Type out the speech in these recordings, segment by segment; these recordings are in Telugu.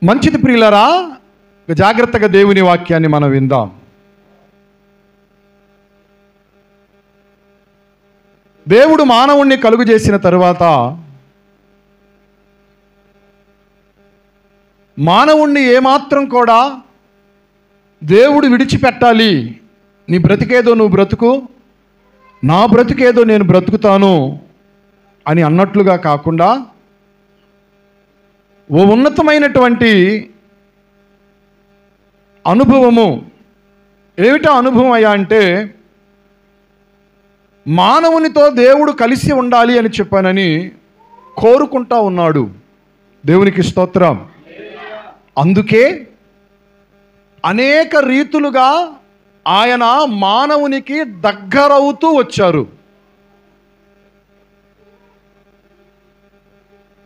మంచిది ప్రియులరా, జాగ్రత్తగా దేవుని వాక్యాన్ని మనం విందాం. దేవుడు మానవుణ్ణి కలుగు చేసిన తరువాత మానవుణ్ణి ఏమాత్రం కూడా దేవుడు విడిచిపెట్టాలి, నీ బ్రతికేదో నువ్వు బ్రతుకు, నా బ్రతికేదో నేను బ్రతుకుతాను అని అన్నట్లుగా కాకుండా ఓ ఉన్నతమైనటువంటి అనుభవము. ఏమిటా అనుభవం అయ్యా అంటే, మానవునితో దేవుడు కలిసి ఉండాలి అని చెప్పానని కోరుకుంటా ఉన్నాడు. దేవునికి స్తోత్రం. అందుకే అనేక రీతులుగా ఆయన మానవునికి దగ్గరవుతూ వచ్చారు.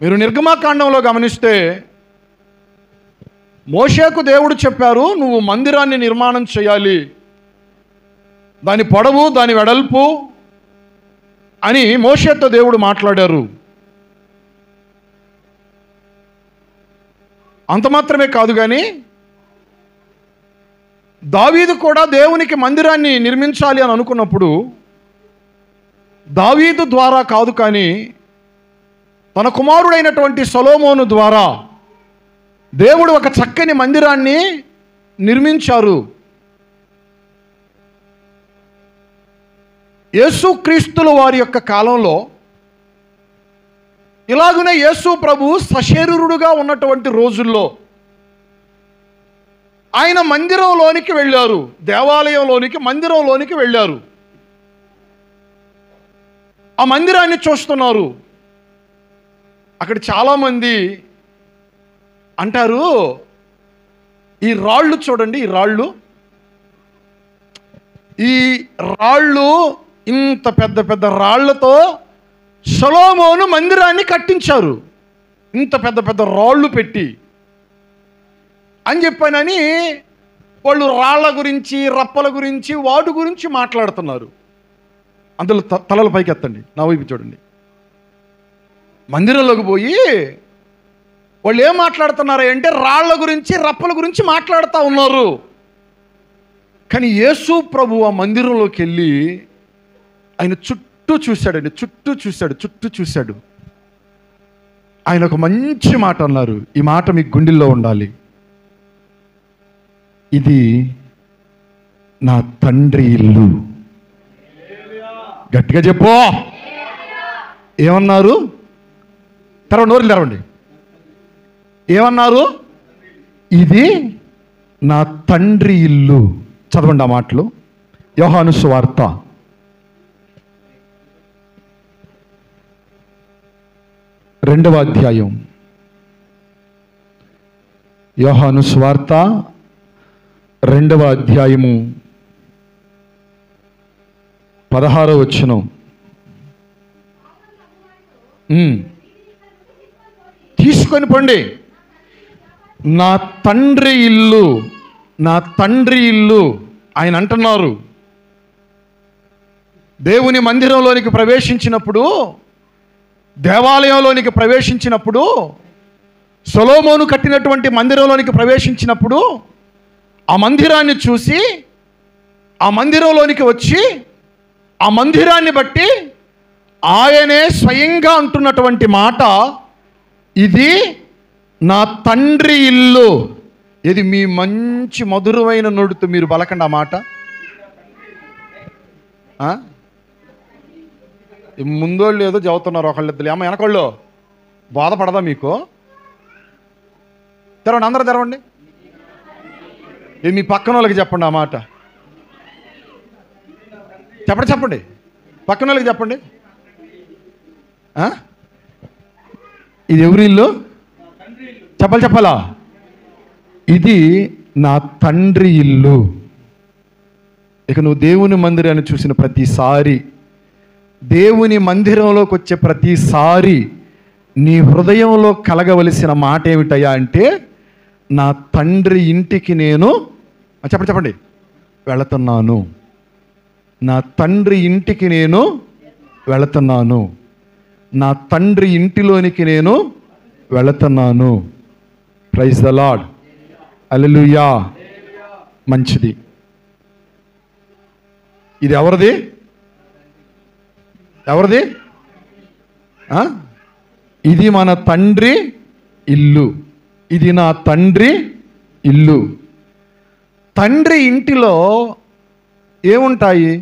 మీరు నిర్గమాకాండంలో గమనిస్తే మోషేకు దేవుడు చెప్పారు, నువ్వు మందిరాన్ని నిర్మాణం చేయాలి, దాని పొడవు దాని వెడల్పు అని మోషేతో దేవుడు మాట్లాడారు. అంత మాత్రమే కాదు, కానీ దావీదు కూడా దేవునికి మందిరాన్ని నిర్మించాలి అని అనుకున్నప్పుడు దావీదు ద్వారా కాదు, కానీ తన కుమారుడైనటువంటి సొలొమోను ద్వారా దేవుడు ఒక చక్కని మందిరాన్ని నిర్మించారు. యేసుక్రీస్తుల వారి యొక్క కాలంలో ఇలాగునే యేసు ప్రభు సశరీరుడుగా ఉన్నటువంటి రోజుల్లో ఆయన మందిరంలోనికి వెళ్ళారు, దేవాలయంలోనికి మందిరంలోనికి వెళ్ళారు. ఆ మందిరాన్ని చూస్తున్నారు. అక్కడ చాలామంది అంటారు, ఈ రాళ్ళు చూడండి, ఈ రాళ్ళు ఇంత పెద్ద పెద్ద రాళ్లతో సొలొమోను మందిరాన్ని కట్టించారు, ఇంత పెద్ద పెద్ద రాళ్ళు పెట్టి అని చెప్పానని వాళ్ళు రాళ్ల గురించి, రప్పల గురించి, వాటి గురించి మాట్లాడుతున్నారు. అందులో తలల పైకి ఎత్తండి, నా వైపు చూడండి. మందిరంలోకి పోయి వాళ్ళు ఏం మాట్లాడుతున్నారు అంటే రాళ్ల గురించి, రప్పల గురించి మాట్లాడుతూ ఉన్నారు. కానీ యేసు ప్రభు ఆ మందిరంలోకి వెళ్ళి ఆయన చుట్టూ చూశాడు. ఆయన ఒక మంచి మాట అన్నారు. ఈ మాట మీ గుండెల్లో ఉండాలి. ఇది నా తండ్రి ఇల్లు. గట్టిగా చెప్పు. ఏమన్నారు? నోరులు తెరవండి. ఏమన్నారు? ఇది నా తండ్రి ఇల్లు. చదవండి ఆ మాటలు. యోహాను సువార్త 2వ అధ్యాయం. యోహాను సువార్త 2వ అధ్యాయము 16వ వచనం. తీసుకొని పండి. నా తండ్రి ఇల్లు, నా తండ్రి ఇల్లు ఆయన అంటున్నారు. దేవుని మందిరంలోనికి ప్రవేశించినప్పుడు, దేవాలయంలోనికి ప్రవేశించినప్పుడు, సొలొమోను కట్టినటువంటి మందిరంలోనికి ప్రవేశించినప్పుడు ఆ మందిరాన్ని చూసి, ఆ మందిరంలోనికి వచ్చి, ఆ మందిరాన్ని బట్టి ఆయనే స్వయంగా అంటున్నటువంటి మాట, ఇది నా తండ్రి ఇల్లు. ఇది మీ మంచి మధురమైన నోటితో మీరు పలకండి ఆ మాట. ముందోళ్ళు ఏదో చదువుతున్నారు ఒకళ్ళిద్దరు, అమ్మ వెనకోళ్ళు బాధపడదా మీకు? తెరవండి, అందరూ తెరవండి. ఇది మీ పక్కన వాళ్ళకి చెప్పండి ఆ మాట. చెప్పండి పక్కన వాళ్ళకి చెప్పండి. ఇది ఎవరి ఇల్లు? చెప్పాలా? ఇది నా తండ్రి ఇల్లు. ఇక నువ్వు దేవుని మందిరాన్ని చూసిన ప్రతిసారి, దేవుని మందిరంలోకి వచ్చే ప్రతిసారి నీ హృదయంలో కలగవలసిన మాట ఏమిటయ్యా అంటే, నా తండ్రి ఇంటికి నేను చెప్పండి వెళుతున్నాను. నా తండ్రి ఇంటికి నేను వెళుతున్నాను. నా తండ్రి ఇంటిలోనికి నేను వెళుతున్నాను. Praise the lord. హల్లెలూయా. మంచిది. ఇది ఎవరిది? ఎవరిది? ఇది మన తండ్రి ఇల్లు. ఇది నా తండ్రి ఇల్లు. తండ్రి ఇంటిలో ఏముంటాయి?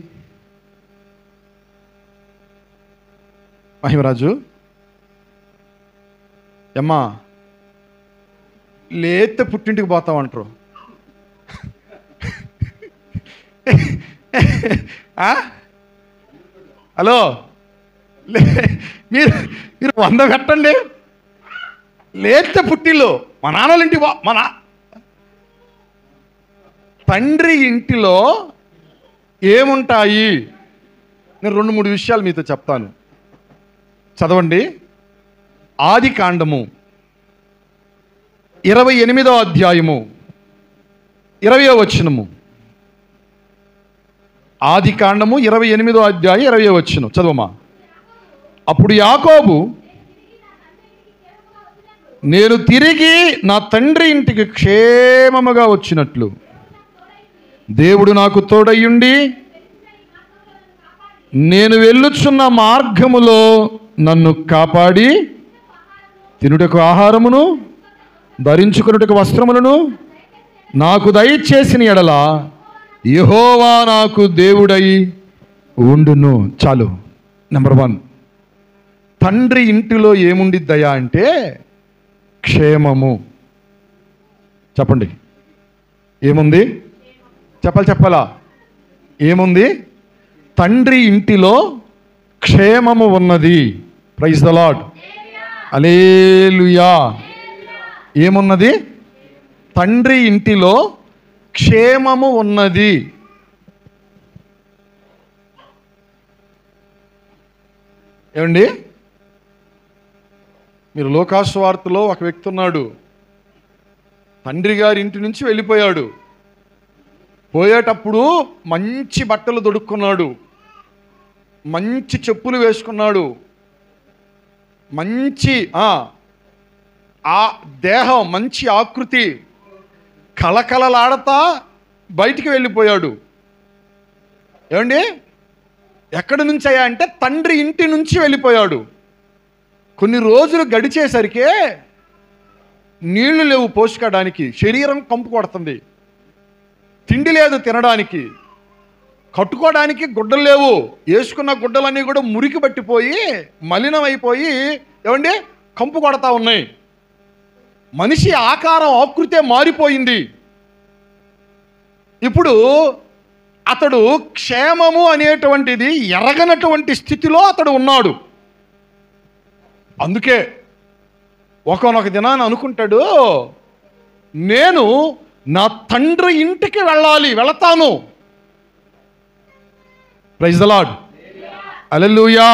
మహిమరాజు అమ్మా లేతే పుట్టింటికి పోతామంటారు. హలో, మీరు 100 పెట్టండి. లేతే పుట్టిల్లు మా నాన్నల ఇంటికి తండ్రి ఇంటిలో ఏముంటాయి? నేను 2-3 విషయాలు మీతో చెప్తాను. చదవండి. ఆది కాండము 28వ అధ్యాయము 20వ వచనము. ఆది కాండము 28వ అధ్యాయం 20వ వచనం చదవమా. అప్పుడు యాకోబు, నేను తిరిగి నా తండ్రి ఇంటికి క్షేమముగా వచ్చినట్లు దేవుడు నాకు తోడయ్యుండి నేను వెళ్ళుచున్న మార్గములో నన్ను కాపాడి తినుటకు ఆహారమును ధరించుకున్నటకు వస్త్రములను నాకు దయచేసిన ఎడల యెహోవా నాకు దేవుడై ఉండును. చాలు. నెంబర్ 1, తండ్రి ఇంటిలో ఏముండిద్దయా అంటే క్షేమము. చెప్పండి, ఏముంది? చెప్పాలా? ఏముంది? తండ్రి ఇంటిలో క్షేమము ఉన్నది. Praise the lord. హల్లెలూయా. ఏమున్నది? తండ్రి ఇంటిలో క్షేమము ఉన్నది. ఏమండి, మీరు లోకాసు వార్తలో ఒక వ్యక్తి ఉన్నాడు. తండ్రి గారి ఇంటి నుంచి వెళ్ళిపోయాడు. పోయేటప్పుడు మంచి బట్టలు తొడుక్కున్నాడు, మంచి చెప్పులు వేసుకున్నాడు, మంచి ఆ దేహం, మంచి ఆకృతి, కళకళలాడతా బయటికి వెళ్ళిపోయాడు. ఏమండి, ఎక్కడి నుంచి అయ్యా అంటే తండ్రి ఇంటి నుంచి వెళ్ళిపోయాడు. కొన్ని రోజులు గడిచేసరికి నీళ్లు లేవు పోసుకోవడానికి, శరీరం కంపు కొడుతుంది, తిండి లేదు తినడానికి, కట్టుకోవడానికి గుడ్డలు లేవు, వేసుకున్న గుడ్డలన్నీ కూడా మురికి పట్టిపోయి మలినమైపోయి ఏమండి కంపు కొడతా ఉన్నాయి. మనిషి ఆకారం, ఆకృతే మారిపోయింది. ఇప్పుడు అతడు క్షేమము అనేటువంటిది ఎరగనటువంటి స్థితిలో అతడు ఉన్నాడు. అందుకే ఒకనొక దినాన్ని అనుకుంటాడు, నేను నా తండ్రి ఇంటికి వెళతాను. Praise the lord. హల్లెలూయా.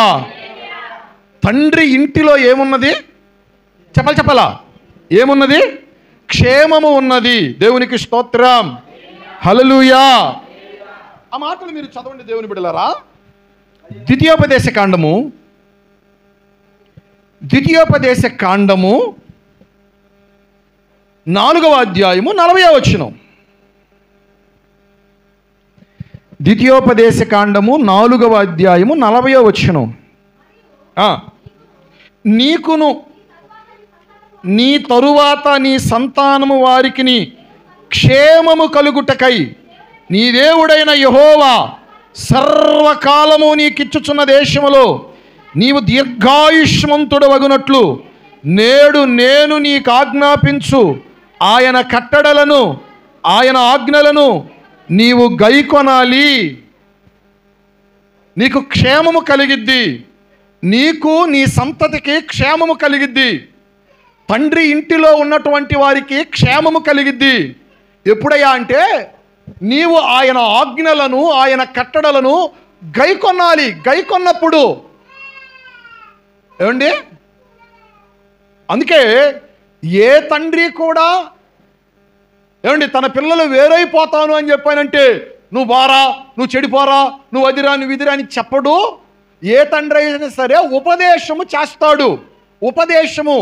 తండ్రి ఇంటిలో ఏమున్నది? చెప్పాలా? ఏమున్నది? క్షేమము ఉన్నది. దేవునికి స్తోత్రం. హల్లెలూయా. ఆ మాటలు మీరు చదవండి దేవుని బిడ్డలారా. ద్వితీయోపదేశ కాండము 4వ అధ్యాయము 40వ వచనం. ద్వితీయోపదేశ కాండము 4వ అధ్యాయము 40వ వచనం. నీకును నీ తరువాత నీ సంతానము వారికి క్షేమము కలుగుటకై నీ దేవుడైన యెహోవా సర్వకాలము నీకిచ్చుచున్న దేశములో నీవు దీర్ఘాయుష్మంతుడు వగునట్లు నేడు నేను నీకు ఆజ్ఞాపించు ఆయన కట్టడలను ఆయన ఆజ్ఞలను నీవు గైకొనాలి. నీకు క్షేమము కలిగిద్ది, నీకు నీ సంతతికి క్షేమము కలిగిద్ది, తండ్రి ఇంటిలో ఉన్నటువంటి వారికి క్షేమము కలిగిద్ది. ఎప్పుడయ్యా అంటే నీవు ఆయన ఆజ్ఞలను ఆయన కట్టడలను గైకొనాలి. గైకొన్నప్పుడు ఏమండి, అందుకే ఏ తండ్రి కూడా ఏమండి తన పిల్లలు వేరైపోతాను అని చెప్పానంటే నువ్వు బారా, నువ్వు చెడిపోరా, నువ్వు అదిరా, నువ్వు ఇదిరా అని చెప్పడు. ఏ తండ్రి అయినా సరే ఉపదేశము చేస్తాడు. ఉపదేశము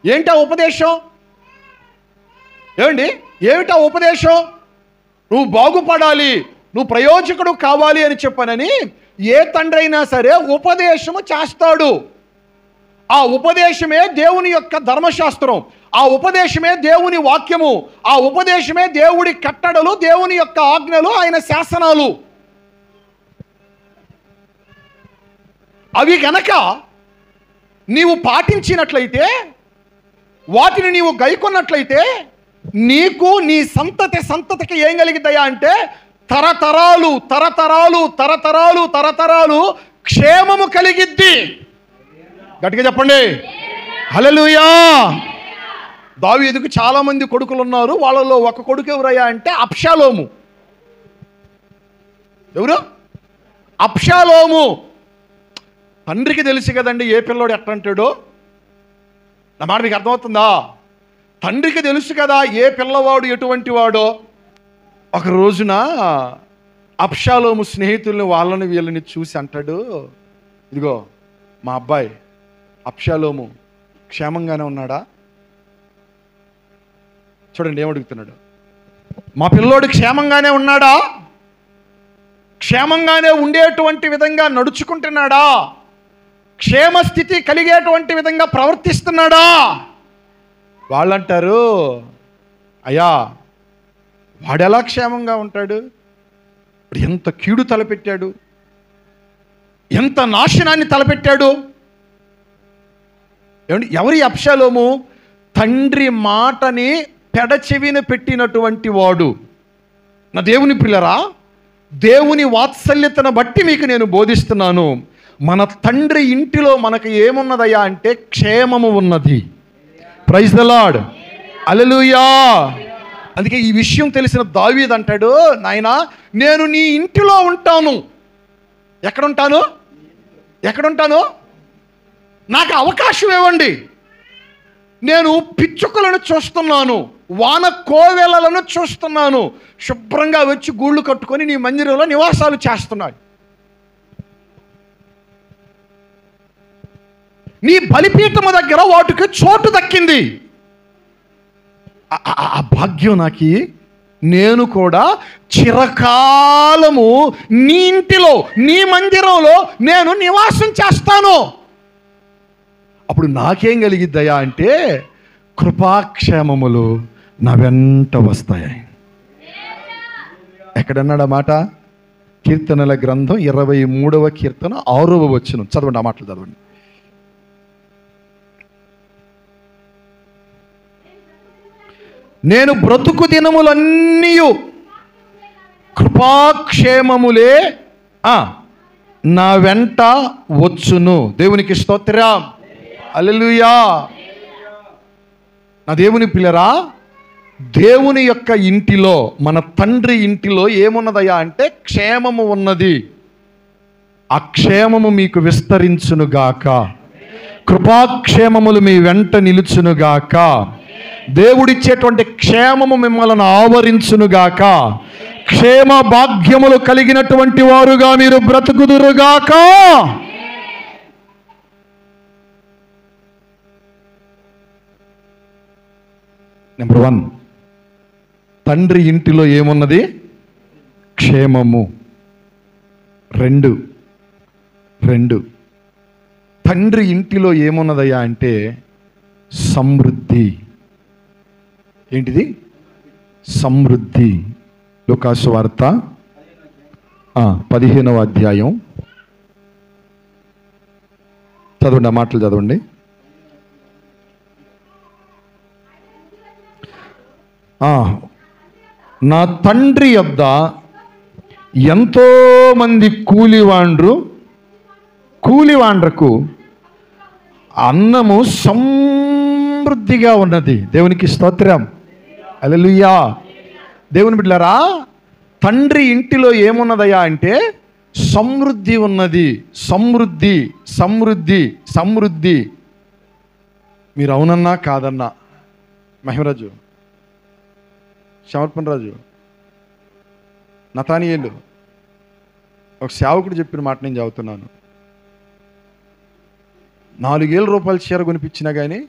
ఏంటా ఉపదేశం? ఏమండి, ఏమిటా ఉపదేశం? నువ్వు బాగుపడాలి, నువ్వు ప్రయోజకుడు కావాలి అని చెప్పనని ఏ తండ్రి అయినా సరే ఉపదేశము చేస్తాడు. ఆ ఉపదేశమే దేవుని యొక్క ధర్మశాస్త్రం, ఆ ఉపదేశమే దేవుని వాక్యము, ఆ ఉపదేశమే దేవుడి కట్టడలు, దేవుని యొక్క ఆజ్ఞలు, ఆయన శాసనాలు. అవి గనక నీవు పాటించినట్లయితే, వాటిని నీవు గైకొన్నట్లయితే, నీకు నీ సంతతికి ఏం కలిగిద్దాయా అంటే తరతరాలు తరతరాలు తరతరాలు తరతరాలు క్షేమము కలిగిద్ది. గట్టిగా చెప్పండి హల్లెలూయా. దావీదుకు చాలా మంది కొడుకులు ఉన్నారు. వాళ్ళలో ఒక కొడుకు ఎవరయ్యా అంటే అబ్షాలోము. ఎవరు? అబ్షాలోము. తండ్రికి తెలుసు కదండి ఏ పిల్లోడు ఎట్లా అంటాడో. నా మాట మీకు అర్థమవుతుందా? తండ్రికి తెలుసు కదా ఏ పిల్లవాడు ఎటువంటి వాడో. ఒక రోజున అబ్షాలోము స్నేహితుల్ని వాళ్ళని వీళ్ళని చూసి అంటాడు, ఇదిగో మా అబ్బాయి అబ్షాలోము క్షేమంగానే ఉన్నాడా? చూడండి ఏమడుగుతున్నాడు. మా పిల్లోడు క్షేమంగానే ఉన్నాడా? క్షేమంగానే ఉండేటువంటి విధంగా నడుచుకుంటున్నాడా? క్షేమస్థితి కలిగేటువంటి విధంగా ప్రవర్తిస్తున్నాడా? వాళ్ళంటారు, అయ్యా వాడెలా క్షేమంగా ఉంటాడు? ఎంత కీడు తలపెట్టాడు, ఎంత నాశనాన్ని తలపెట్టాడు. ఏమండి, ఎవరి అబ్షాలోము? తండ్రి మాటని పెడచెవిన పెట్టినటువంటి వాడు. నా దేవుని పిల్లరా, దేవుని వాత్సల్యతను బట్టి మీకు నేను బోధిస్తున్నాను. మన తండ్రి ఇంటిలో మనకు ఏమున్నదయ్యా అంటే క్షేమము ఉన్నది. ప్రైజ్ ద లార్డ్, హల్లెలూయా. అందుకే ఈ విషయం తెలిసిన దావీదు అంటాడు, నాయనా నేను నీ ఇంటిలో ఉంటాను. ఎక్కడుంటాను? ఎక్కడుంటాను? నాకు అవకాశం ఇవ్వండి. నేను పిచ్చుకలను చూస్తున్నాను, వాన కోవెలలను చూస్తున్నాను, శుభ్రంగా వచ్చి గూళ్ళు కట్టుకొని నీ మందిరంలో నివాసాలు చేస్తున్నాడు. నీ బలిపీఠము దగ్గర వాటికి చోటు దక్కింది. ఆ భాగ్యం నాకు. నేను కూడా చిరకాలము నీ ఇంటిలో, నీ మందిరంలో నేను నివాసం చేస్తాను. అప్పుడు నాకేం కలిగిద్దయా అంటే కృపాక్షేమములు నా వెంట వస్తాయి. ఎక్కడన్నాడు ఆ మాట? కీర్తనల గ్రంథం 23వ కీర్తన 6వ వచనం. చదవండి, ఆ మాటలు చదవండి. నేను బ్రతుకు దినములన్నీ కృపాక్షేమములే నా వెంట వచ్చును. దేవునికి స్తోత్రం, హల్లెలూయా. నా దేవుని పిల్లరా, దేవుని యొక్క ఇంటిలో, మన తండ్రి ఇంటిలో ఏమున్నదయ్యా అంటే క్షేమము ఉన్నది. ఆ క్షేమము మీకు విస్తరించునుగాక, కృపాక్షేమములు మీ వెంట నిలుచునుగాక, దేవుడిచ్చేటువంటి క్షేమము మిమ్మల్ని ఆవరించునుగాక, క్షేమ భాగ్యములు కలిగినటువంటి వారుగా మీరు బ్రతుకుదురుగాక. నెంబర్ 1, తండ్రి ఇంటిలో ఏమున్నది? క్షేమము. 2 తండ్రి ఇంటిలో ఏమున్నదయ్యా అంటే సమృద్ధి. ఏంటిది? సమృద్ధి. లూకాసు వార్త 15వ అధ్యాయం చదవండి, ఆ మాటలు చదవండి. నా తండ్రి యొద్ద ఎంతో మంది కూలివాండ్రకు అన్నము సమృద్ధిగా ఉన్నది. దేవునికి స్తోత్రం, హల్లెలూయా. దేవుని బిడ్డలారా, తండ్రి ఇంటిలో ఏమున్నదయ్యా అంటే సమృద్ధి ఉన్నది. సమృద్ధి, సమృద్ధి, సమృద్ధి. మీరు అవునన్నా కాదన్నా, మహిమరాజు, సమర్పణ రాజు, నతానియేలు, ఒక సేవకుడు చెప్పిన మాట నేను చదువుతున్నాను. 4,000 రూపాయల చీర కొనిపించినా కానీ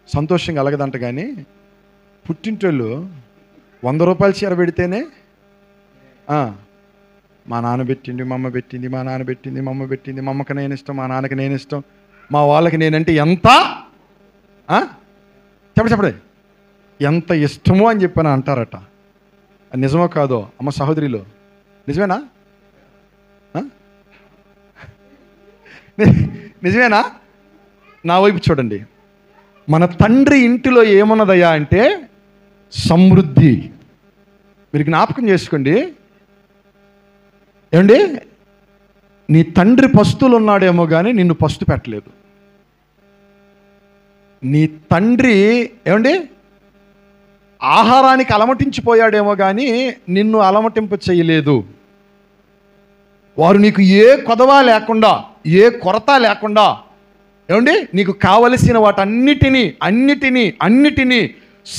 సంతోషం కలగదంట. కానీ పుట్టింటోళ్ళు 100 రూపాయల చీర పెడితేనే మా నాన్న పెట్టింది, మా అమ్మ పెట్టింది, మా నాన్న పెట్టింది, మా అమ్మ పెట్టింది, మా అమ్మకి నేను ఇష్టం, మా నాన్నకి నేను ఇష్టం, మా వాళ్ళకి నేనంటే ఎంత చెప్పండి ఎంత ఇష్టమో అని చెప్పని అంటారట. నిజమో కాదో అమ్మ సహోదరిలో? నిజమేనా? నిజమేనా? నా వైపు చూడండి. మన తండ్రి ఇంటిలో ఏమున్నదయ్యా అంటే సమృద్ధి. మీరు జ్ఞాపకం చేసుకోండి ఏమండి, నీ తండ్రి పస్తులు ఉన్నాడేమో కానీ నిన్ను పస్తు పెట్టలేదు. నీ తండ్రి ఏమండి ఆహారానికి అలమటించిపోయాడేమో కానీ నిన్ను అలమటింప చేయలేదు. వారు నీకు ఏ కొదవ లేకుండా, ఏ కొరత లేకుండా ఏమండి నీకు కావలసిన అన్నిటినీ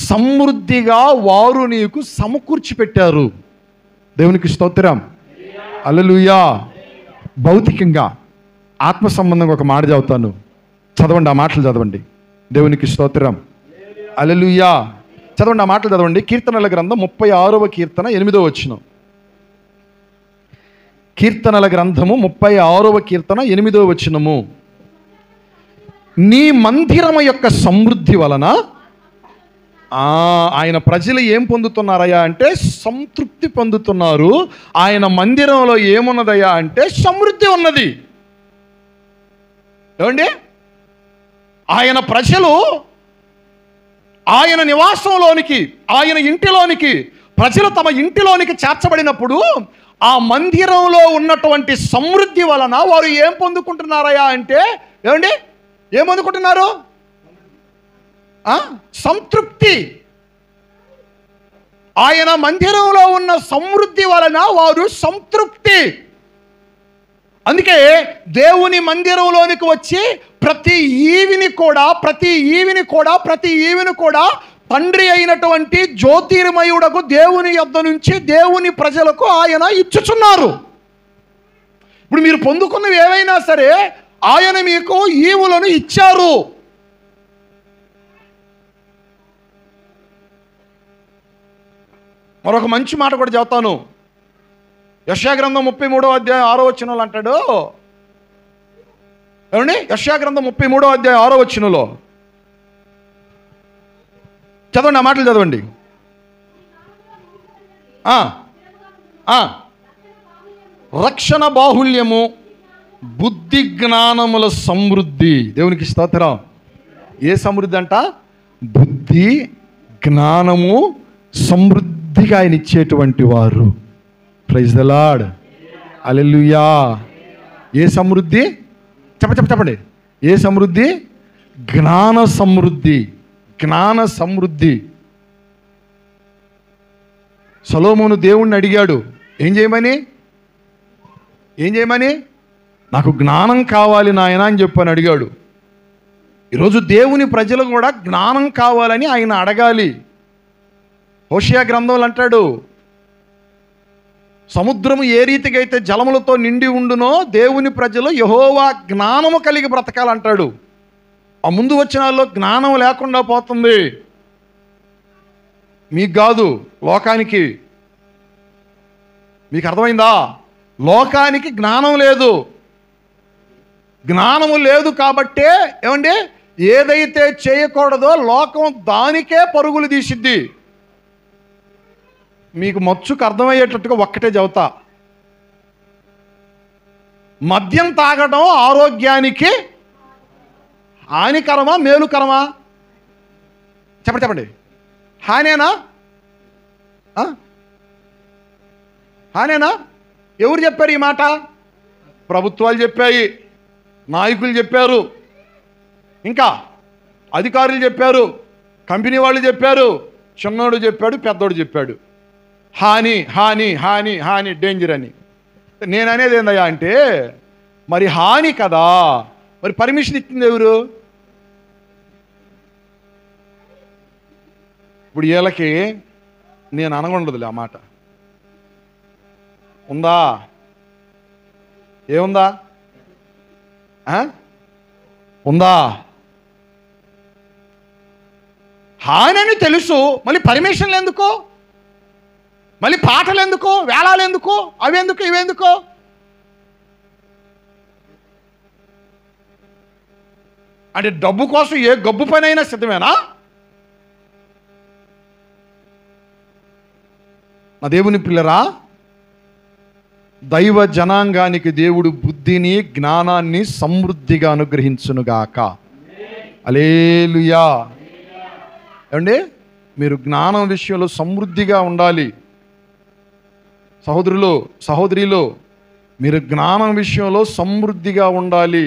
సమృద్ధిగా వారు నీకు సమకూర్చి పెట్టారు. దేవునికి స్తోత్రం, హల్లెలూయా. భౌతికంగా ఆత్మ సంబంధంగా ఒక మాట చదువుతాను, చదవండి. ఆ మాటలు చదవండి. దేవునికి స్తోత్రం, హల్లెలూయా. చదవండి, ఆ మాటలు చదవండి. కీర్తనల గ్రంథం 36వ కీర్తన 8వ వచనం. కీర్తనల గ్రంథము 36వ కీర్తన 8వ వచనము. నీ మందిరము యొక్క సమృద్ధి వలన ఆయన ప్రజలు ఏం పొందుతున్నారయ్యా అంటే సంతృప్తి పొందుతున్నారు. ఆయన మందిరంలో ఏమున్నదయ్యా అంటే సమృద్ధి ఉన్నది. ఏమండి, ఆయన ప్రజలు ఆయన నివాసంలోనికి, ఆయన ఇంటిలోనికి, ప్రజలు తమ ఇంటిలోనికి చేర్చబడినప్పుడు ఆ మందిరంలో ఉన్నటువంటి సమృద్ధి వలన వారు ఏం పొందుకుంటున్నారయ్యా అంటే ఏమండి ఏం పొందుకుంటున్నారు? సంతృప్తి. ఆయన మందిరంలో ఉన్న సమృద్ధి వలన వారు సంతృప్తి. అందుకే దేవుని మందిరంలోనికి వచ్చి ప్రతి ఈవిని కూడా తండ్రి అయినటువంటి జ్యోతిర్మయుడకు దేవుని యొద్ద నుంచి దేవుని ప్రజలకు ఆయన ఇచ్చుచున్నారు. ఇప్పుడు మీరు పొందుకున్నవి ఏవైనా సరే ఆయన మీకు ఈవులను ఇచ్చారు. మరొక మంచి మాట కూడా చెప్తాను. యెషయా గ్రంథం 33వ అధ్యాయం 6వ వచనంలో అంటాడు ఏమండి, యెషయా గ్రంథం 33వ అధ్యాయం 6వ వచనంలో చదవండి, ఆ మాటలు చదవండి. రక్షణ బాహుల్యము, బుద్ధి జ్ఞానముల సమృద్ధి. దేవునికి స్తోత్రం. ఏ సమృద్ధి అంట? బుద్ధి జ్ఞానము సమృద్ధిగా ఆయన ఇచ్చేటువంటి వారు. ప్రైజ్ ద లార్డ్, హల్లెలూయా. ఏ సమృద్ధి? చెప్పండి. ఏ సమృద్ధి? జ్ఞాన సమృద్ధి. జ్ఞాన సమృద్ధి. సొలొమోను దేవుణ్ణి అడిగాడు, ఏం చేయమని? నాకు జ్ఞానం కావాలి నాయన అని చెప్పని అడిగాడు. ఈరోజు దేవుని ప్రజలు కూడా జ్ఞానం కావాలని ఆయన అడగాలి. హోషేయ గ్రంథంలో అంటాడు, సముద్రము ఏ రీతిగా అయితే జలములతో నిండి ఉండునో దేవుని ప్రజలు యెహోవా జ్ఞానము కలిగి బ్రతకాలంటాడు. ఆ ముందు వచనాల్లో జ్ఞానం లేకుండా పోతుంది. మీకు కాదు, లోకానికి. మీకు అర్థమైందా? లోకానికి జ్ఞానం లేదు. జ్ఞానము లేదు కాబట్టే ఏమండి ఏదైతే చేయకూడదో లోకం దానికే పరుగులు తీసిద్ది. మీకు మచ్చుకు అర్థమయ్యేటట్టుగా ఒక్కటే చెబుతా. మద్యం తాగడం ఆరోగ్యానికి హానికరమా మేలుకరమా? చెప్పండి. హానేనా? హానేనా? ఎవరు చెప్పారు ఈ మాట? ప్రభుత్వాలు చెప్పాయి, నాయకులు చెప్పారు, ఇంకా అధికారులు చెప్పారు, కంపెనీ వాళ్ళు చెప్పారు, చిన్నోడు చెప్పాడు, పెద్దోడు చెప్పాడు. హాని హాని హాని హాని డేంజర్ అని. నేను అనేది ఏందయ్యా అంటే మరి హాని కదా, మరి పర్మిషన్ ఇచ్చింది ఎవరు? ఇప్పుడు వీళ్ళకి నేను అనగొండదులే ఆ మాట. ఉందా? ఏముందా? ఉందా? హానని తెలుసు, మళ్ళీ పర్మిషన్లు ఎందుకు, మళ్ళీ పాటలు ఎందుకు, వేళాలు ఎందుకు, అవి ఎందుకు, ఇవెందుకు? అంటే డబ్బు కోసం ఏ గబ్బు పని అయినా సిద్ధమేనా? నా దేవుని పిల్లరా, దైవ జనాంగానికి దేవుడు బుద్ధిని జ్ఞానాన్ని సమృద్ధిగా అనుగ్రహించునుగాక. హల్లెలూయా. ఏమండి, మీరు జ్ఞానం విషయంలో సమృద్ధిగా ఉండాలి. సహోదరిలో మీరు జ్ఞానం విషయంలో సమృద్ధిగా ఉండాలి.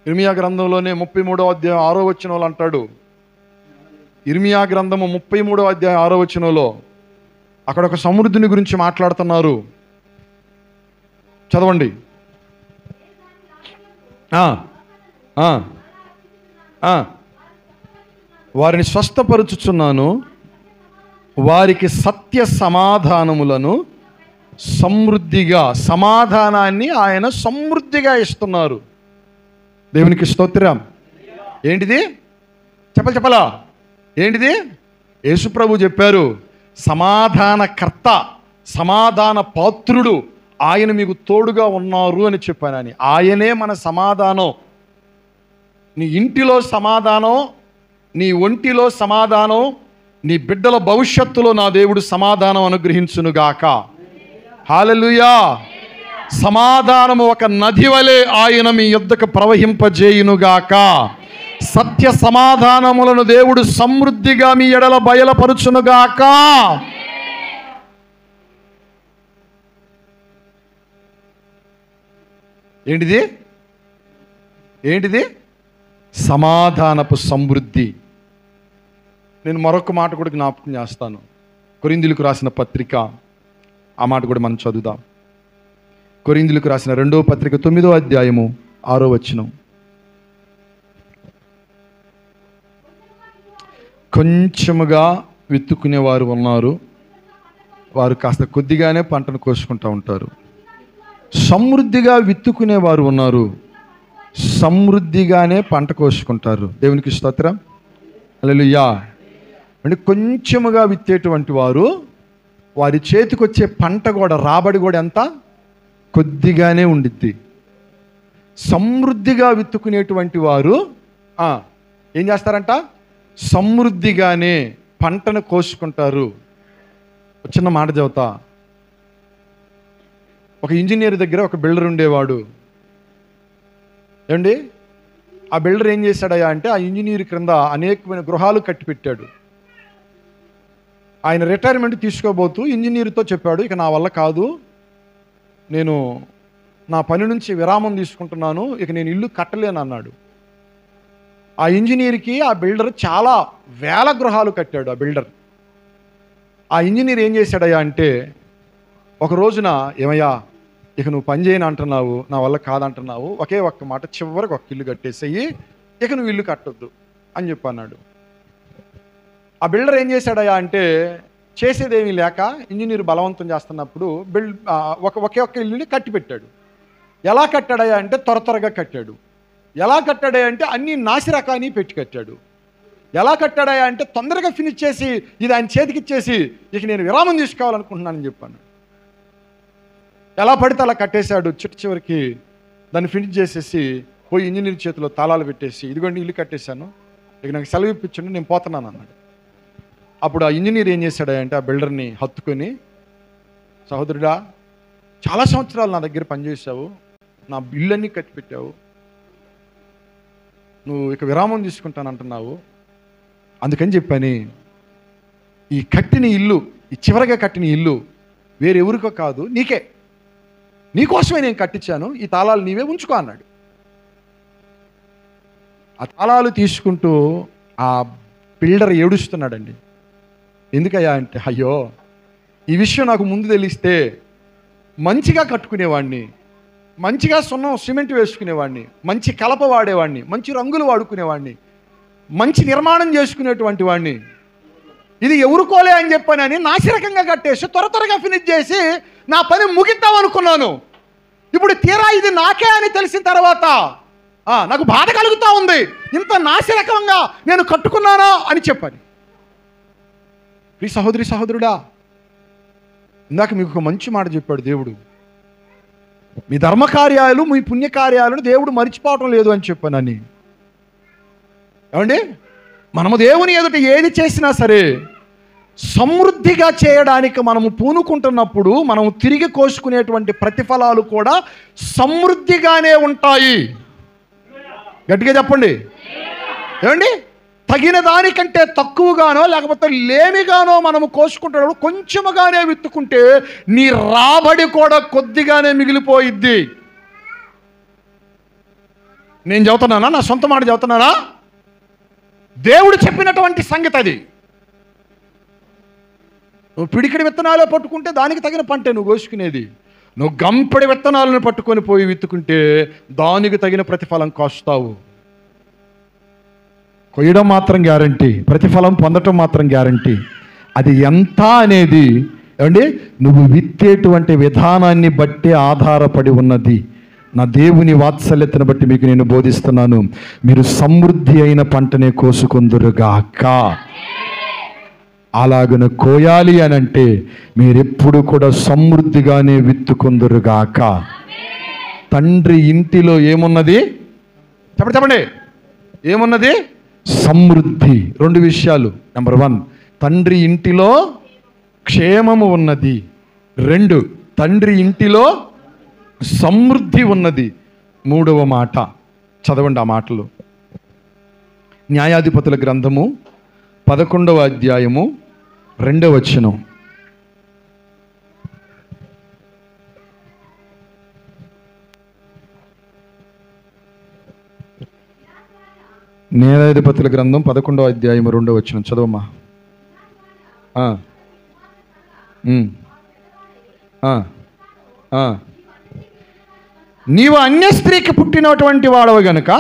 ఇర్మియా గ్రంథంలోనే 33వ అధ్యాయం 6వ వచనంలో అంటాడు. ఇర్మియా గ్రంథము 33వ అధ్యాయం 6వ వచనంలో అక్కడ ఒక సమృద్ధిని గురించి మాట్లాడుతున్నారు. చదవండి. వారిని స్వస్థపరుచుచున్నాను, వారికి సత్య సమాధానములను సమృద్ధిగా, సమాధానాన్ని ఆయన సమృద్ధిగా ఇస్తున్నారు. దేవునికి స్తోత్రం. ఏంటిది? చెప్పలా? ఏంటిది? యేసుప్రభు చెప్పారు, సమాధానకర్త, సమాధాన పాత్రుడు ఆయన మీకు తోడుగా ఉన్నారు అని చెప్పానని. ఆయనే మన సమాధానం. నీ ఇంటిలో సమాధానం, నీ ఒంటిలో సమాధానం, నీ బిడ్డల భవిష్యత్తులో నా దేవుడు సమాధానం అనుగ్రహించునుగాక. హల్లెలూయా. సమాధానము ఒక నది వలె ఆయన మీ యొద్దకు ప్రవహింపజేయునుగాక. సత్య సమాధానములను దేవుడు సమృద్ధిగా మీ ఎడల బయలుపరుచునుగాక. ఏంటిది? ఏంటిది? సమాధానపు సమృద్ధి. నేను మరొక మాట కూడా జ్ఞాపకం చేస్తాను. కొరింథీయులకు రాసిన పత్రిక, ఆ మాట కూడా మనం చదువుదాం. కొరింథీయులకు రాసిన 2వ పత్రిక 9వ అధ్యాయము 6వ వచనం. కొంచెముగా విత్తుకునేవారు ఉన్నారు, వారు కాస్త కొద్దిగానే పంటను కోసుకుంటూ ఉంటారు. సమృద్ధిగా విత్తుకునేవారు ఉన్నారు, సమృద్ధిగానే పంట కోసుకుంటారు. దేవునికి స్తోత్రం. హల్లెలూయా. అంటే కొంచెముగా విత్తేటువంటి వారు, వారి చేతికి వచ్చే పంట కూడా, రాబడి కూడా ఎంత? కొద్దిగానే ఉండిద్ది. సమృద్ధిగా విత్తుకునేటువంటి వారు ఏం చేస్తారంట? సమృద్ధిగానే పంటను కోసుకుంటారు. చిన్న మాట చెబుతా. ఒక ఇంజనీర్ దగ్గర ఒక బిల్డర్ ఉండేవాడు. ఏమండి, ఆ బిల్డర్ ఏం చేశాడయ్యా అంటే, ఆ ఇంజనీర్ క్రింద అనేకమైన గృహాలు కట్టి పెట్టాడు. ఆయన రిటైర్మెంట్ తీసుకోబోతూ ఇంజనీర్తో చెప్పాడు, ఇక నా వల్ల కాదు, నేను నా పని నుంచి విరామం తీసుకుంటున్నాను, ఇక నేను ఇల్లు కట్టలేను అన్నాడు. ఆ ఇంజనీర్కి ఆ బిల్డర్ చాలా వేల గృహాలు కట్టాడు. ఆ బిల్డర్, ఆ ఇంజనీర్ ఏం చేశాడయ్యా అంటే, ఒక రోజున, ఏమయ్యా ఇక నువ్వు పని చేయను అంటున్నావు, నా వల్ల కాదంటున్నావు, ఒకే ఒక్క మాట, చివరికి ఒక ఇల్లు కట్టేసేయి, ఇక నువ్వు ఇల్లు కట్టొద్దు అని చెప్పి అన్నాడు. ఆ బిల్డర్ ఏం చేశాడయ్యా అంటే, చేసేదేమీ లేక ఇంజనీర్ బలవంతం చేస్తున్నప్పుడు ఒకే ఒక్క ఇల్లుని కట్టి పెట్టాడు. ఎలా కట్టాడయ్యా అంటే, త్వరగా కట్టాడు. ఎలా కట్టాడయ్యా అంటే, అన్ని నాసిరకాన్ని పెట్టి కట్టాడు. ఎలా కట్టాడయ్యా అంటే, తొందరగా ఫినిష్ చేసి ఇది ఆయన చేతికి ఇచ్చేసి ఇక నేను విరామం తీసుకోవాలనుకుంటున్నానని చెప్పాను. ఎలా పడితే అలా కట్టేశాడు. చివరికి దాన్ని ఫినిష్ చేసేసి పోయి ఇంజనీర్ చేతిలో తాళాలు పెట్టేసి, ఇదిగోండి ఇల్లు కట్టేశాను, ఇక నాకు సెలవు ఇప్పించండి, నేను పోతున్నాను అన్నాడు. అప్పుడు ఆ ఇంజనీర్ ఏం చేశాడంటే, ఆ బిల్డర్ని హత్తుకొని, సహోదరుడా, చాలా సంవత్సరాలు నా దగ్గర పనిచేసావు, నా ఇల్లన్నీ కట్టి పెట్టావు, నువ్వు ఇక విరామం తీసుకుంటానంటున్నావు, అందుకని చెప్పని ఈ కట్టిన ఇల్లు, ఈ చివరిగా కట్టిన ఇల్లు వేరెవరికో కాదు, నీకోసమే నేను కట్టించాను, ఈ తాళాలు నీవే ఉంచుకో అన్నాడు. ఆ తాళాలు తీసుకుంటూ ఆ బిల్డర్ ఏడుస్తున్నాడండి. ఎందుకయ్యా అంటే, అయ్యో ఈ విషయం నాకు ముందు తెలిస్తే మంచిగా కట్టుకునేవాడిని, మంచిగా సున్నం సిమెంట్ వేసుకునేవాడిని, మంచి కలప వాడేవాడిని, మంచి రంగులు వాడుకునేవాడిని, మంచి నిర్మాణం చేసుకునేటువంటి వాడిని. ఇది ఎవరుకోలే అని చెప్పానని నాసిరకంగా కట్టేసి త్వరగా ఫినిష్ చేసి నా పని ముగిద్దాం అనుకున్నాను. ఇప్పుడు తీరా ఇది నాకే అని తెలిసిన తర్వాత నాకు బాధ కలుగుతూ ఉంది, ఇంత నాసిరకంగా నేను కట్టుకున్నానా అని చెప్పాలి. ఈ సహోదరి సహోదరుడా, ఇందాక మీకు ఒక మంచి మాట చెప్పాడు దేవుడు. మీ ధర్మకార్యాలు, మీ పుణ్యకార్యాలను దేవుడు మర్చిపోవటం లేదు అని చెప్పానని. ఏమండి, మనము దేవుని ఎదుట ఏది చేసినా సరే సమృద్ధిగా చేయడానికి మనము పూనుకుంటున్నప్పుడు మనము తిరిగి కోసుకునేటువంటి ప్రతిఫలాలు కూడా సమృద్ధిగానే ఉంటాయి. గట్టిగా చెప్పండి. ఏమండి, తగిన దానికంటే తక్కువగానో లేకపోతే లేమిగానో మనము కోసుకుంటున్నప్పుడు కొంచెముగానే విత్తుకుంటే నీ రాబడి కూడా కొద్దిగానే మిగిలిపోయిద్ది. నేను చెబుతున్నానా? నా సొంత మాట చెబుతున్నానా? దేవుడు చెప్పినటువంటి సంగతి అది. నువ్వు పిడికిడి విత్తనాలే పట్టుకుంటే దానికి తగిన పంటే నువ్వు కోసుకునేది. నువ్వు గంపెడి విత్తనాలను పట్టుకొని పోయి విత్తుకుంటే దానికి తగిన ప్రతిఫలం కోస్తావు. కొయ్యడం మాత్రం గ్యారంటీ, ప్రతిఫలం పొందటం మాత్రం గ్యారంటీ. అది ఎంత అనేది ఏమండి నువ్వు విత్తేటువంటి విధానాన్ని బట్టి ఆధారపడి ఉన్నది. నా దేవుని వాత్సల్యతను బట్టి మీకు నేను బోధిస్తున్నాను. మీరు సమృద్ధి అయిన పంటనే కోసుకొందురుగాక. అలాగను కోయాలి అని అంటే మీరెప్పుడు కూడా సమృద్ధిగానే విత్తుకొందురుగాక. తండ్రి ఇంటిలో ఏమున్నది? చెప్పండి, ఏమున్నది? సమృద్ధి. రెండు విషయాలు. నెంబర్ 1, తండ్రి ఇంటిలో క్షేమము ఉన్నది. 2, తండ్రి ఇంటిలో సమృద్ధి ఉన్నది. 3వ మాట చదవండి ఆ మాటలు. న్యాయాధిపతుల గ్రంథము 11వ అధ్యాయము 2వ వచనం. న్యాయాధిపతుల గ్రంథం 11వ అధ్యాయము 2వ వచనం చదవమ్మా. నీవు అన్య స్త్రీకి పుట్టినటువంటి వాడవు గనుక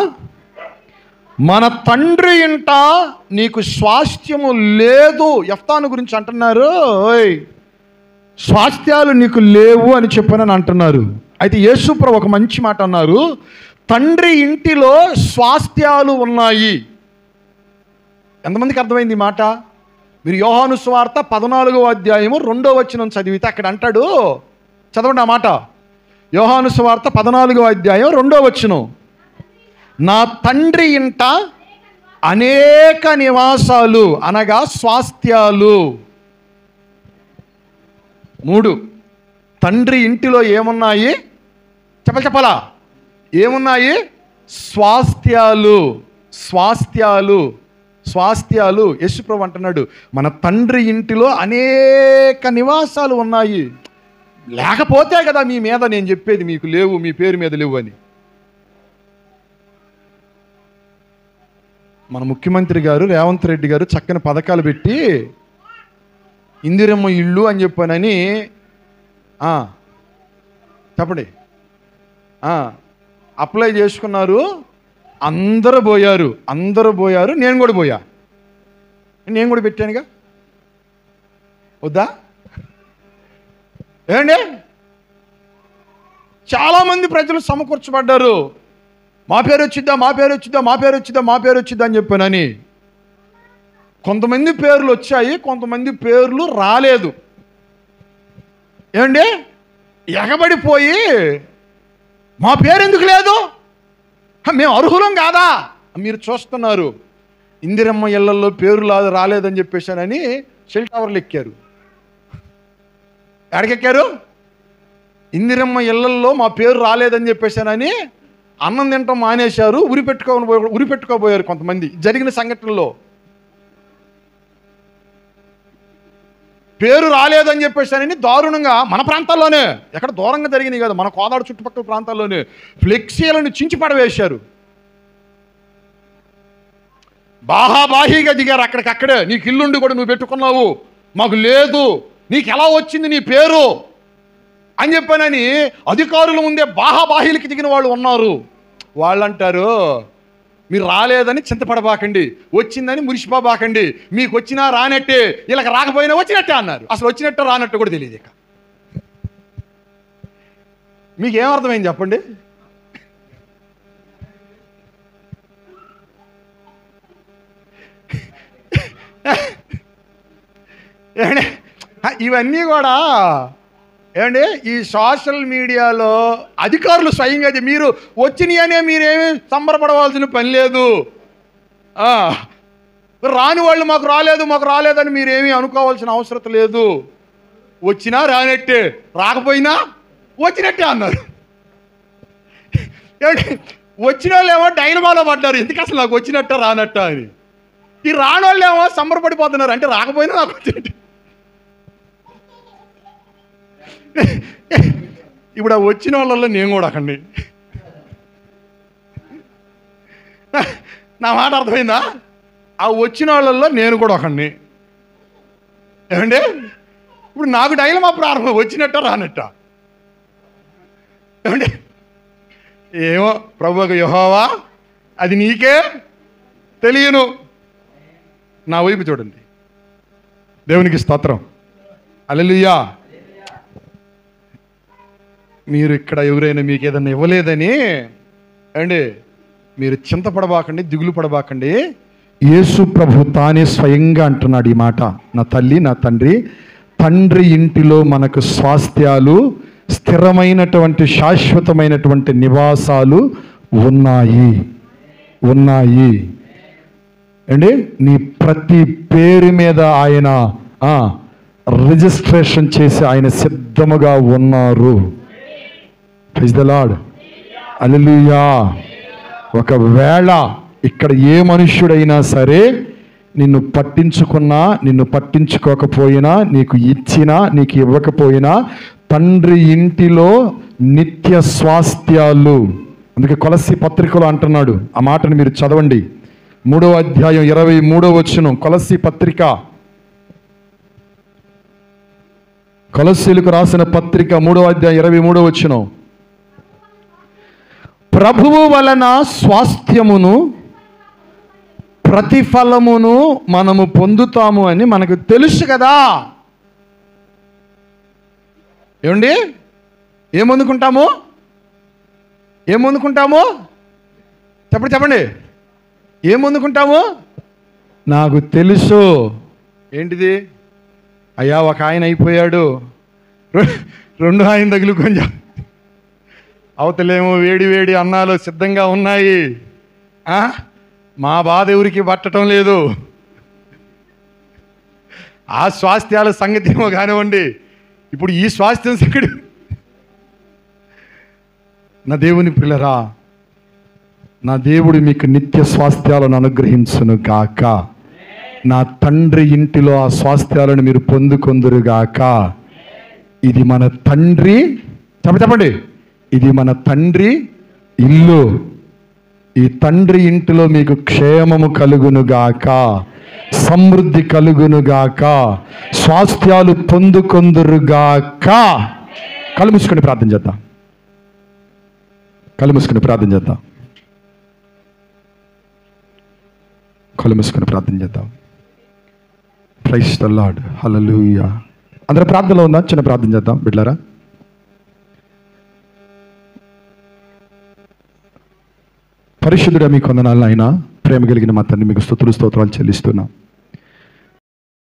మన తండ్రి ఇంట నీకు స్వాస్థ్యము లేదు. యెఫ్తాను గురించి అంటున్నారు, స్వాస్థ్యాలు నీకు లేవు అని చెప్పనని అంటున్నారు. అయితే యేసుప్రభు ఒక మంచి మాట అన్నారు, తండ్రి ఇంటిలో స్వాస్థ్యాలు ఉన్నాయి. ఎంతమందికి అర్థమైంది ఈ మాట? మీరు యోహాను సువార్త 14వ అధ్యాయము 2వ వచనం చదివితే అక్కడ అంటాడు, చదవండి ఆ మాట. యోహాను సువార్త 14వ అధ్యాయం 2వ వచనం. నా తండ్రి ఇంట అనేక నివాసాలు అనగా స్వాస్థ్యాలు. 3, తండ్రి ఇంటిలో ఏమున్నాయి? చెప్పాలా? ఏమున్నాయి? స్వాస్థ్యాలు. స్వాస్థ్యాలు, స్వాస్థ్యాలు. యేసుప్రభు అంటున్నాడు, మన తండ్రి ఇంటిలో అనేక నివాసాలు ఉన్నాయి. లేకపోతే కదా మీ మీద నేను చెప్పేది మీకు లేవు, మీ పేరు మీద లేవు అని. మన ముఖ్యమంత్రి గారు రేవంత్ రెడ్డి గారు చక్కని పథకాలు పెట్టి ఇందిరమ్మ ఇళ్ళు అని చెప్పానని చెప్పండి అప్లై చేసుకున్నారు. అందరూ పోయారు. నేను కూడా పోయా. నేను కూడా పెట్టానుగా. వద్దా? ఏమండి, చాలామంది ప్రజలు సమకూర్చబడ్డారు. మా పేరు వచ్చిద్దా, మా పేరు వచ్చిద్దా, మా పేరు వచ్చిద్దా, మా పేరు వచ్చిద్దా అని చెప్పానని. కొంతమంది పేర్లు వచ్చాయి, కొంతమంది పేర్లు రాలేదు. ఏమండి, ఎగబడిపోయి మా పేరు ఎందుకు లేదు, మేము అర్హులం కాదా? మీరు చూస్తున్నారు, ఇందిరమ్మ ఇళ్లలో పేరు రాలేదని చెప్పేశానని సెల్ టవర్లు ఎక్కారు. ఎక్కడికెక్కారు? ఇందిరమ్మ ఇళ్లల్లో మా పేరు రాలేదని చెప్పేశానని అన్నం తింటాం మానేశారు, ఉరి పెట్టుకోబోయారు కొంతమంది. జరిగిన సంఘటనలో పేరు రాలేదని చెప్పేశానని దారుణంగా మన ప్రాంతాల్లోనే, ఎక్కడ దూరంగా జరిగినాయి కదా, మన కోదాడు చుట్టుపక్కల ప్రాంతాల్లోనే ఫ్లెక్సీలను చించి పడవేశారు. బాహాబాహీగా దిగారు. అక్కడికక్కడే నీకు ఇల్లుండి కూడా నువ్వు పెట్టుకున్నావు, మాకు లేదు, నీకు ఎలా వచ్చింది నీ పేరు అని చెప్పానని అధికారుల ముందే బాహాబాహీలకి దిగిన వాళ్ళు ఉన్నారు. వాళ్ళు అంటారు, మీరు రాలేదని చింతపడబాకండి, వచ్చిందని మురిసిపోబాకండి, మీకు వచ్చినా రానట్టే, వీళ్ళకి రాకపోయినా వచ్చినట్టే అన్నారు. అసలు వచ్చినట్టు రానట్టు కూడా తెలియదు. ఇక మీకేమర్థమైంది చెప్పండి? ఏమండి ఇవన్నీ కూడా ఏమండి ఈ సోషల్ మీడియాలో అధికారులు స్వయంగా మీరు వచ్చినాయనే మీరేమీ సంబరపడవలసిన పని లేదు. రాని వాళ్ళు మాకు రాలేదని మీరేమీ అనుకోవాల్సిన అవసరం లేదు. వచ్చినా రానట్టే, రాకపోయినా వచ్చినట్టే అన్నారు. వచ్చిన వాళ్ళేమో డైనమాలో పడ్డారు, ఎందుకు అసలు నాకు వచ్చినట్ట రానట్ట అని. ఈ రాని వాళ్ళు ఏమో సంబరపడిపోతున్నారు, అంటే రాకపోయినా నాకు వచ్చినట్టు. ఇప్పుడు ఆ వచ్చిన వాళ్ళల్లో నేను కూడా అకండి. నా మాట అర్థమైందా? ఆ వచ్చిన వాళ్ళల్లో నేను కూడా ఒకండి. ఏమండి ఇప్పుడు నాకు డైలమా ప్రారంభం, వచ్చినట్ట రానట్ట. ఏమండి ఏమో ప్రభువుకు యెహోవా అది నీకే తెలియను. నా వైపు చూడండి. దేవునికి స్తోత్రం. హల్లెలూయా. మీరు ఇక్కడ ఎవరైనా మీకు ఏదైనా ఇవ్వలేదని అండి మీరు చింతపడబాకండి, దిగులు పడబాకండి. యేసు ప్రభు తానే స్వయంగా అంటున్నాడు ఈ మాట. నా తల్లి, నా తండ్రి, తండ్రి ఇంటిలో మనకు స్వాస్థ్యాలు, స్థిరమైనటువంటి శాశ్వతమైనటువంటి నివాసాలు ఉన్నాయి. అండి నీ ప్రతి పేరు మీద ఆయన రిజిస్ట్రేషన్ చేసి ఆయన సిద్ధముగా ఉన్నారు. Praise the lord. హల్లెలూయా. ఒకవేళ ఇక్కడ ఏ మనుష్యుడైనా సరే నిన్ను పట్టించుకున్నా, నిన్ను పట్టించుకోకపోయినా, నీకు ఇచ్చినా, నీకు ఇవ్వకపోయినా, తండ్రి ఇంటిలో నిత్య స్వాస్థ్యాలు. అందుకే కొలస్సీ పత్రికలో అంటున్నాడు, ఆ మాటను మీరు చదవండి. 3వ అధ్యాయం 23వ వచనం. కొలస్సీ పత్రిక, కొలస్సీలకు రాసిన పత్రిక 3వ అధ్యాయం 23వ వచనం. ప్రభువు వలన స్వాస్థ్యమును ప్రతిఫలమును మనము పొందుతాము అని మనకు తెలుసు కదా. ఏమండి ఏమొందుకుంటాము? చెప్పండి. ఏమొందుకుంటాము? నాకు తెలుసు. ఏంటిది? అయ్యా ఒక ఆయన అయిపోయాడు, 2 ఆయన తగులు కొంచెం అవతలేమో వేడి వేడి అన్నాలు సిద్ధంగా ఉన్నాయి. మా బాధ ఎవరికి పట్టడం లేదు. ఆ స్వాస్థ్యాల సంగతి ఏమో కానివ్వండి, ఇప్పుడు ఈ స్వాస్థ్యం సంగతి. నా దేవుని పిల్లరా, నా దేవుడు మీకు నిత్య స్వాస్థ్యాలను అనుగ్రహించును గాక. నా తండ్రి ఇంటిలో ఆ స్వాస్థ్యాలను మీరు పొందుకొందురు గాక. ఇది మన తండ్రి, చెప్పండి, ఇది మన తండ్రి ఇల్లు. ఈ తండ్రి ఇంటిలో మీకు క్షేమము కలుగునుగాక, సమృద్ధి కలుగునుగాక, స్వాస్థ్యాలు పొందుకొందురుగాక. కళ్ళు మూసుకొని ప్రార్థన చేద్దాం. కళ్ళు మూసుకొని ప్రార్థన చేద్దాం. Praise the lord. హల్లెలూయా. అందరూ ప్రార్థనలో ఉందా? చిన్న ప్రార్థన చేద్దాం బిడ్డలారా. పరిశుద్ధుడా మీకు వందనాలు నాయనా. ప్రేమ కలిగిన మా తండ్రి, మీకు స్తుతులు స్తోత్రాలు చెల్లిస్తున్నాం.